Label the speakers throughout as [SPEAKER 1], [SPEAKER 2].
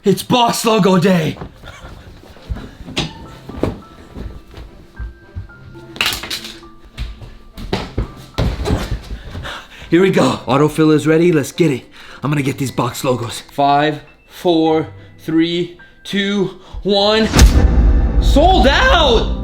[SPEAKER 1] It's box logo day. Here we go. Autofill is ready. Let's get it. I'm gonna get these box logos. 5, 4, 3, 2, 1. Sold out!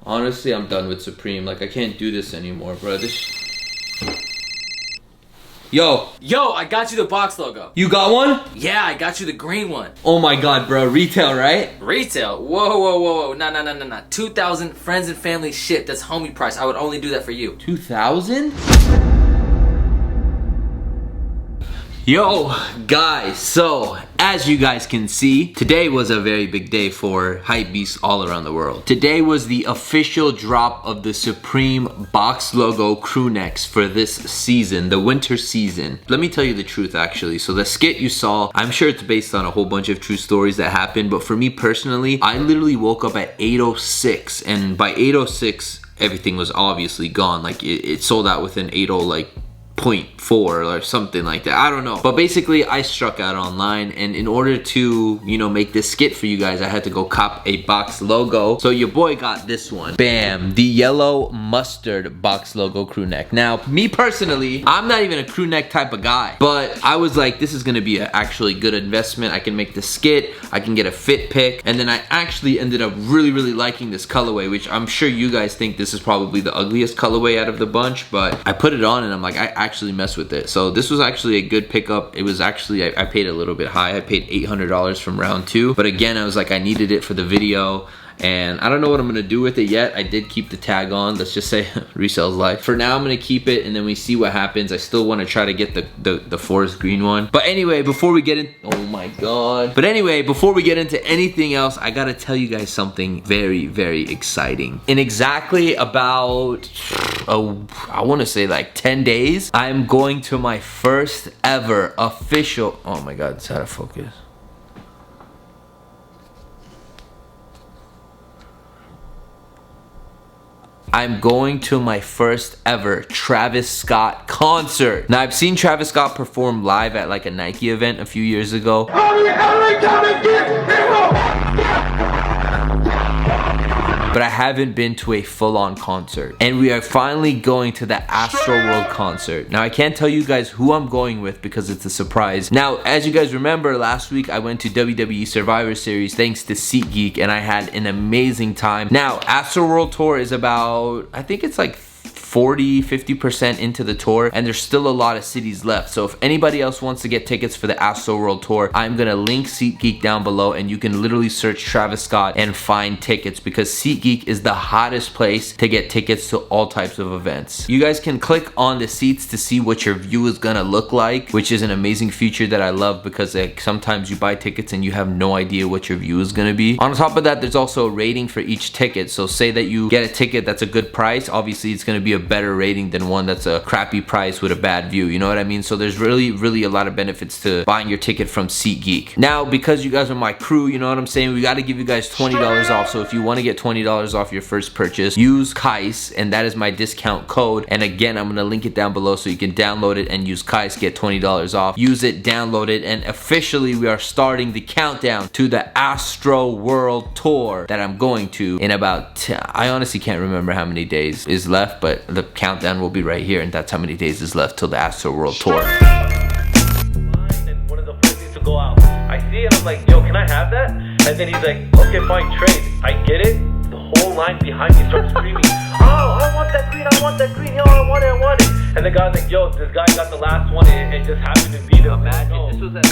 [SPEAKER 1] Honestly, I'm done with Supreme. Like, I can't do this anymore, bro. Yo,
[SPEAKER 2] I got you the box logo.
[SPEAKER 1] you got one?
[SPEAKER 2] Yeah, I got you the green one.
[SPEAKER 1] Oh my god, bro. Retail, right?
[SPEAKER 2] Retail? Whoa. Nah. 2,000 friends and family shit. That's homie price. I would only do that for you.
[SPEAKER 1] 2,000? Yo, guys, so as you guys can see, today was a very big day for hypebeasts all around the world. Today was the official drop of the Supreme box logo crew necks for this season, the winter season. Let me tell you the truth, actually. So the skit you saw, I'm sure it's based on a whole bunch of true stories that happened, but for me personally, I literally woke up at 8:06, and by 8:06, everything was obviously gone. Like, it sold out within 8:0, like, 0.4 or something like that. I don't know. But basically, I struck out online, and in order to, you know, make this skit for you guys, I had to go cop a box logo. So your boy got this one. Bam! The yellow mustard box logo crew neck. Now, me personally, I'm not even a crew neck type of guy, but I was like, this is gonna be an actually good investment. I can make the skit, I can get a fit pick, and then I actually ended up really liking this colorway, which I'm sure you guys think this is probably the ugliest colorway out of the bunch, but I put it on and I'm like, I actually mess with it. So this was actually a good pickup. It was actually, I paid a little bit high. I paid $800 from round 2, but again, I was like, I needed it for the video, and I don't know what I'm gonna do with it yet. I did keep the tag on. Let's just say resells life. For now, I'm gonna keep it, and then we see what happens. I still want to try to get the forest green one. But anyway, before we get in, oh my god. But anyway, before we get into anything else, I gotta tell you guys something very exciting. In exactly about, I want to say like 10 days, I'm going to my first ever official, oh my god, it's out of focus. I'm going to my first ever Travis Scott concert. Now, I've seen Travis Scott perform live at like a Nike event a few years ago. But I haven't been to a full-on concert. And we are finally going to the Astroworld concert. Now, I can't tell you guys who I'm going with because it's a surprise. Now, as you guys remember, last week I went to WWE Survivor Series thanks to SeatGeek, and I had an amazing time. Now, Astroworld Tour is about, I think it's like 40-50% into the tour, and there's still a lot of cities left. So if anybody else wants to get tickets for the Astroworld Tour, I'm gonna link SeatGeek down below, and you can literally search Travis Scott and find tickets, because SeatGeek is the hottest place to get tickets to all types of events. You guys can click on the seats to see what your view is gonna look like, which is an amazing feature that I love, because like sometimes you buy tickets and you have no idea what your view is gonna be. On top of that, there's also a rating for each ticket. So say that you get a ticket that's a good price, obviously it's gonna be a better rating than one that's a crappy price with a bad view, you know what I mean? So there's really a lot of benefits to buying your ticket from SeatGeek. Now, because you guys are my crew, you know what I'm saying, we got to give you guys $20 off. So if you want to get $20 off your first purchase, use KAIS, and that is my discount code. And again, I'm gonna link it down below so you can download it and use KAIS, get $20 off. Use it, download it, and officially we are starting the countdown to the Astroworld Tour that I'm going to in about, I honestly can't remember how many days is left, but the countdown will be right here, and that's how many days is left till the Astroworld Tour.
[SPEAKER 3] And one of the first things to go out, I see it, I'm like, yo, can I have that? And then he's like, okay, fine, trade. I get it. The whole line behind me starts screaming, oh, I want that green, yo, I want it. And the guy's like, yo, this guy got the last one, and it just happened to beat him. Imagine, this was at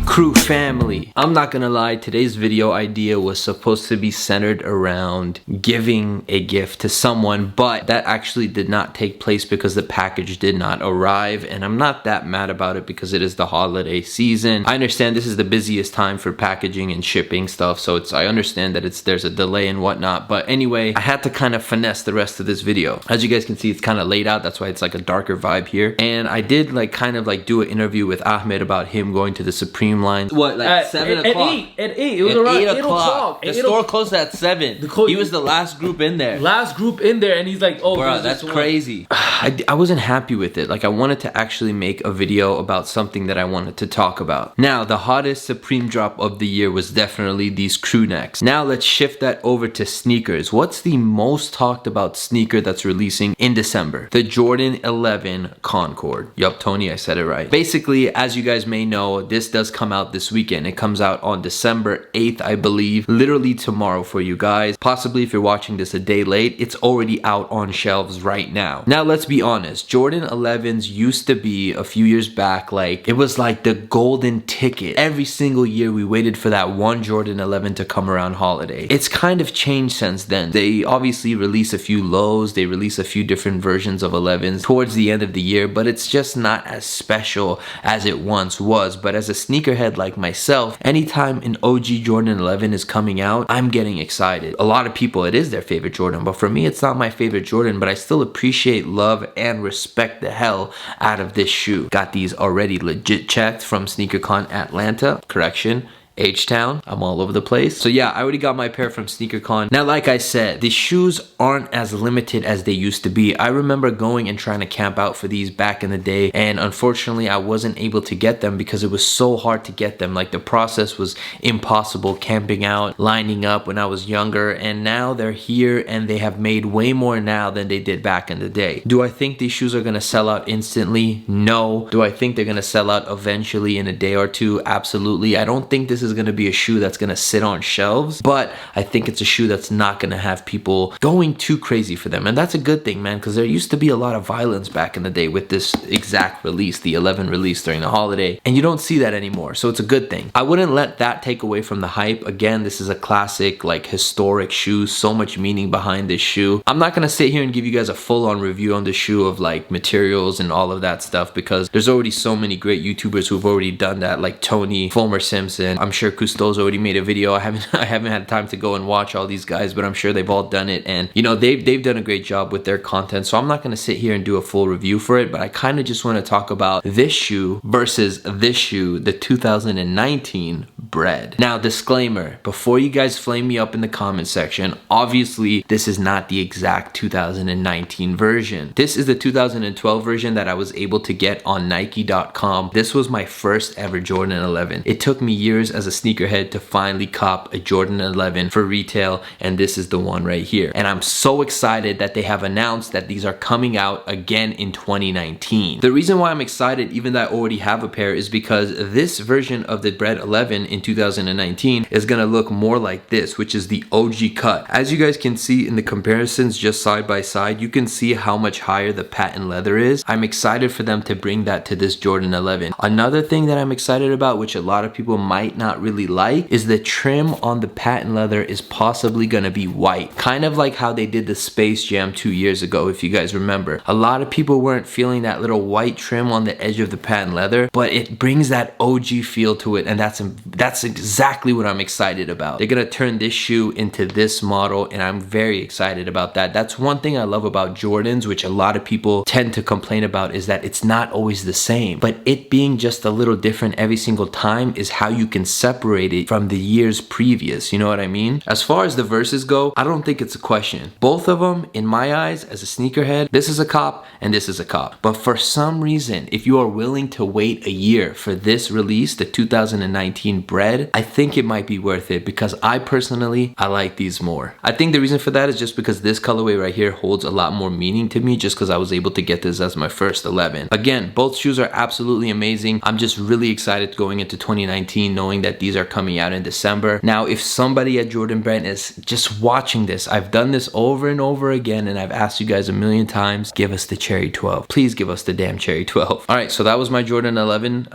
[SPEAKER 1] Crew family, I'm not gonna lie, today's video idea was supposed to be centered around giving a gift to someone, but that actually did not take place because the package did not arrive, and I'm not that mad about it because it is the holiday season. I understand this is the busiest time for packaging and shipping stuff, so I understand that there's a delay and whatnot, but anyway, I had to kind of finesse the rest of this video. As you guys can see, it's kind of laid out, that's why it's like a darker vibe here, and I did like kind of like do an interview with Ahmed about him going to the Supreme line. What, like 7 o'clock?
[SPEAKER 2] At 8. It was around 8 o'clock.
[SPEAKER 1] The store closed at 7. He was the last group in there.
[SPEAKER 2] And he's like, oh,
[SPEAKER 1] bro, that's crazy. I wasn't happy with it. Like, I wanted to actually make a video about something that I wanted to talk about. Now, the hottest Supreme drop of the year was definitely these crew necks. Now, let's shift that over to sneakers. What's the most talked about sneaker that's releasing in December? The Jordan 11 Concord. Yup, Tony, I said it right. Basically, as you guys may know, this does come out this weekend. It comes out on December 8th, I believe. Literally tomorrow for you guys. Possibly if you're watching this a day late, it's already out on shelves right now. Now, let's be honest. Jordan 11s used to be, a few years back, like, it was like the golden ticket. Every single year we waited for that one Jordan 11 to come around holiday. It's kind of changed since then. They obviously release a few lows. They release a few different versions of 11s towards the end of the year, but it's just not as special as it once was. But as a sneakerhead like myself, anytime an OG Jordan 11 is coming out, I'm getting excited. A lot of people, it is their favorite Jordan, but for me, it's not my favorite Jordan, but I still appreciate, love, and respect the hell out of this shoe. Got these already legit checked from SneakerCon Atlanta, correction, H-Town. I'm all over the place. So yeah, I already got my pair from SneakerCon. Now, like I said, the shoes aren't as limited as they used to be. I remember going and trying to camp out for these back in the day, and unfortunately I wasn't able to get them because it was so hard to get them. Like, the process was impossible, camping out, lining up when I was younger, and now they're here and they have made way more now than they did back in the day. Do I think these shoes are gonna sell out instantly? No. Do I think they're gonna sell out eventually in a day or two? Absolutely. I don't think this is going to be a shoe that's going to sit on shelves, but I think it's a shoe that's not going to have people going too crazy for them, and that's a good thing, man, because there used to be a lot of violence back in the day with this exact release, the 11 release during the holiday, and you don't see that anymore, so it's a good thing. I wouldn't let that take away from the hype. Again, this is a classic, like, historic shoe, so much meaning behind this shoe. I'm not going to sit here and give you guys a full-on review on the shoe of like materials and all of that stuff, because there's already so many great YouTubers who've already done that, like Tony, Fulmer Simpson. I'm sure Cousteau's already made a video. I haven't had time to go and watch all these guys, but I'm sure they've all done it, and you know, they've done a great job with their content, so I'm not going to sit here and do a full review for it, but I kind of just want to talk about this shoe versus this shoe, the 2019 BRED. Now, disclaimer, before you guys flame me up in the comment section, obviously this is not the exact 2019 version. This is the 2012 version that I was able to get on Nike.com. This was my first ever Jordan 11. It took me years as a sneakerhead to finally cop a Jordan 11 for retail, and this is the one right here. And I'm so excited that they have announced that these are coming out again in 2019. The reason why I'm excited, even though I already have a pair, is because this version of the BRED 11 in 2019 is gonna look more like this, which is the OG cut. As you guys can see in the comparisons just side by side, you can see how much higher the patent leather is. I'm excited for them to bring that to this Jordan 11. Another thing that I'm excited about, which a lot of people might not really like, is the trim on the patent leather is possibly gonna be white, kind of like how they did the Space Jam 2 years ago, if you guys remember. A lot of people weren't feeling that little white trim on the edge of the patent leather, but it brings that OG feel to it, and that's exactly what I'm excited about. They're gonna turn this shoe into this model, and I'm very excited about that. That's one thing I love about Jordans, which a lot of people tend to complain about, is that it's not always the same, but it being just a little different every single time is how you can separate it from the years previous, you know what I mean? As far as the verses go, I don't think it's a question. Both of them, in my eyes, as a sneakerhead, this is a cop and this is a cop. But for some reason, if you are willing to wait a year for this release, the 2019 BRED BRED, I think it might be worth it because I personally like these more. I think the reason for that is just because this colorway right here holds a lot more meaning to me, just because I was able to get this as my first 11. Again, both shoes are absolutely amazing. I'm just really excited going into 2019 knowing that these are coming out in December. Now, if somebody at Jordan Brand is just watching this, I've done this over and over again and I've asked you guys a million times, give us the Cherry 12. Please give us the damn Cherry 12. All right, so that was my Jordan 11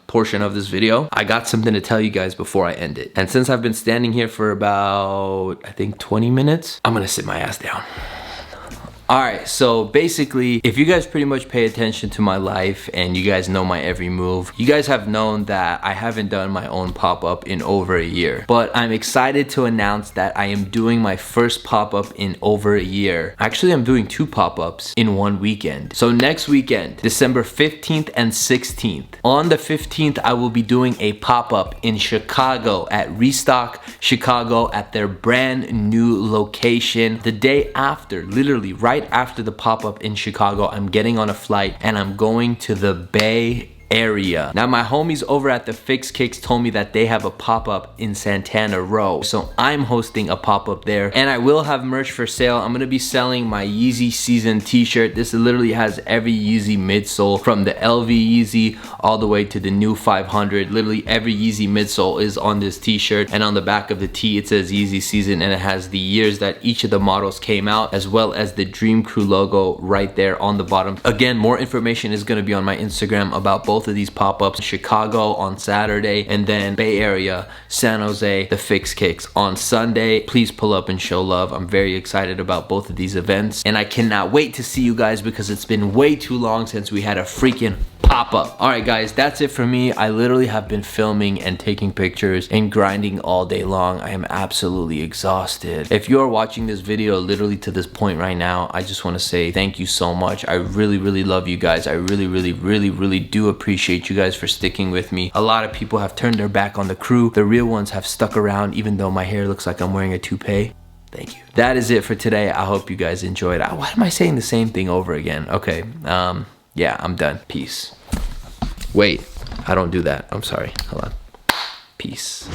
[SPEAKER 1] portion of this video. I got something to tell you guys before I end it. And since I've been standing here for about, I think 20 minutes, I'm gonna sit my ass down. Alright, so basically, if you guys pretty much pay attention to my life and you guys know my every move, you guys have known that I haven't done my own pop-up in over a year. But I'm excited to announce that I am doing my first pop-up in over a year. Actually, I'm doing 2 pop-ups in one weekend. So next weekend, December 15th and 16th. On the 15th, I will be doing a pop-up in Chicago at Restock Chicago at their brand new location. The day after, literally right after the pop-up in Chicago, I'm getting on a flight and I'm going to the Bay Area. Now, my homies over at the Fix Kicks told me that they have a pop-up in Santana Row, so I'm hosting a pop-up there, and I will have merch for sale. I'm gonna be selling my Yeezy season t-shirt. This literally has every Yeezy midsole, from the LV Yeezy all the way to the new 500. Literally every Yeezy midsole is on this t-shirt, and on the back of the tee it says Yeezy season, and it has the years that each of the models came out, as well as the Dream Crew logo right there on the bottom. Again, more information is gonna be on my Instagram about both of these pop-ups. Chicago on Saturday, and then Bay Area, San Jose, the Fix Kicks on Sunday. Please pull up and show love. I'm very excited about both of these events, and I cannot wait to see you guys because it's been way too long since we had a freaking pop-up. All right, guys, that's it for me. I literally have been filming and taking pictures and grinding all day long. I am absolutely exhausted. If you're watching this video literally to this point right now, I just want to say thank you so much. I really love you guys. I really do appreciate you guys for sticking with me. A lot of people have turned their back on the crew. The real ones have stuck around even though my hair looks like I'm wearing a toupee. Thank you. That is it for today. I hope you guys enjoyed. Why am I saying the same thing over again? Okay, yeah, I'm done. Peace. Wait, I don't do that. I'm sorry. Hold on. Peace.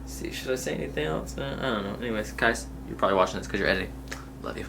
[SPEAKER 2] See, should I say anything else? I don't know. Anyways, guys, you're probably watching this because you're editing. Love you.